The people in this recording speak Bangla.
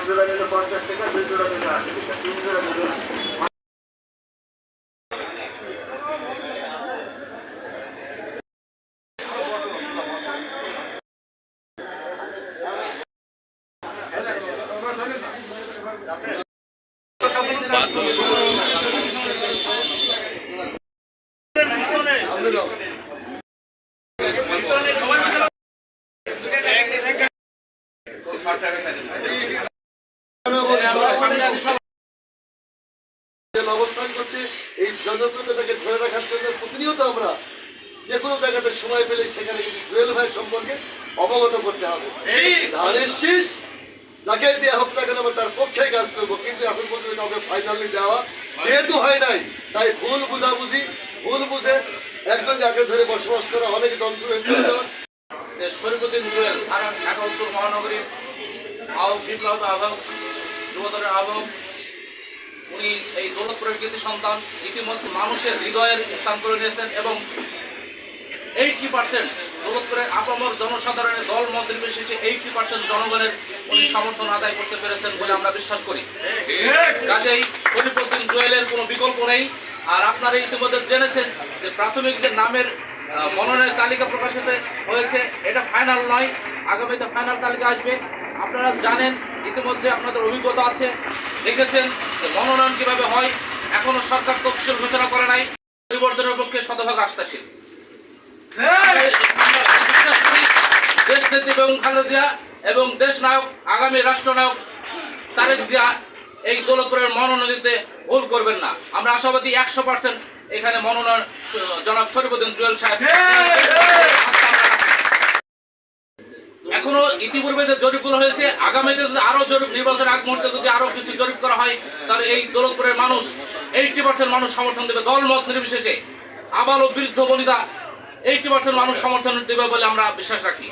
জোড়া নিলে 50 টাকা, 2 জোড়া নিলে 80 টাকা, 3 জোড়া নিলে অবস্থান করছে। এই জনপ্রিয়তাকে ধরে রাখার জন্য প্রতিনিয়ত আমরা যে কোনো জায়গাতে সময় পেলে সেখানে কিন্তু জুয়েল ভাই সম্পর্কে অবগত করতে হবে। ধান এসছিস যাকে দেওয়া হোক না কেন আমরা তার পক্ষে কাজ করবো, কিন্তু এখন পর্যন্ত কাউকে ফাইনালি দেওয়া যেহেতু হয় নাই, তাই ভুল বুঝাবুঝি, ভুল বুঝে একজন যাকে ধরে বসবাস করা অনেকে দংশুর শরীফুদ্দিন জুয়েল ঢাকা উত্তর মহানগরীর বিপ্লব আহ্বায়ক, যুবদলের আহ্বায়ক। উনি এই দৌলতপুরের কৃতি সন্তান, ইতিমধ্যে মানুষের হৃদয়ের স্থান করে নিয়েছেন এবং 80% দৌলতপুরের আপামর জনসাধারণের দল মত নির্বিশেষে 80% জনগণের উনি সমর্থন আদায় করতে পেরেছেন বলে আমরা বিশ্বাস করি। কাজেই শরীফুদ্দিন জুয়েলের কোনো বিকল্প নেই। আর আপনারা ইতিমধ্যে জেনেছেন যে প্রাথমিক যে নামের মনোনয়ন তালিকা প্রকাশিত হয়েছে, এটা ফাইনাল নয়, আগামীতে ফাইনাল তালিকা আসবে। আপনারা জানেন, ইতিমধ্যে আপনাদের অভিজ্ঞতা আছে, দেখেছেন যে মনোনয়ন কিভাবে হয়। এখনো সরকার তফসিল ঘোষণা করে নাই। পরিবর্তনের পক্ষে শতভাগ আস্থাশীল। দেশ নেত্রী বেগম খালেদা জিয়া এবং দেশ নায়ক, আগামী রাষ্ট্রনায়ক তারেক জিয়া এই দৌলতপুরের মনোনয়ন দিতে ভুল করবেন না। আমরা আশাবাদী 100% এখানে মনোনয়ন জনাব শরীফুদ্দিন জুয়েল সাহেব। এখনো ইতিপূর্বে যে জরিপগুলো হয়েছে, আগামীতে যদি আরো জরিপ, নির্বাচনের আগ মুহূর্তে যদি আরো কিছু জরিপ করা হয়, তাহলে এই দৌলতপুরের মানুষ 80% মানুষ সমর্থন দেবে, দল মত নির্বিশেষে। আবাল ও বৃদ্ধ বনিতা 80% মানুষ সমর্থন দেবে বলে আমরা বিশ্বাস রাখি।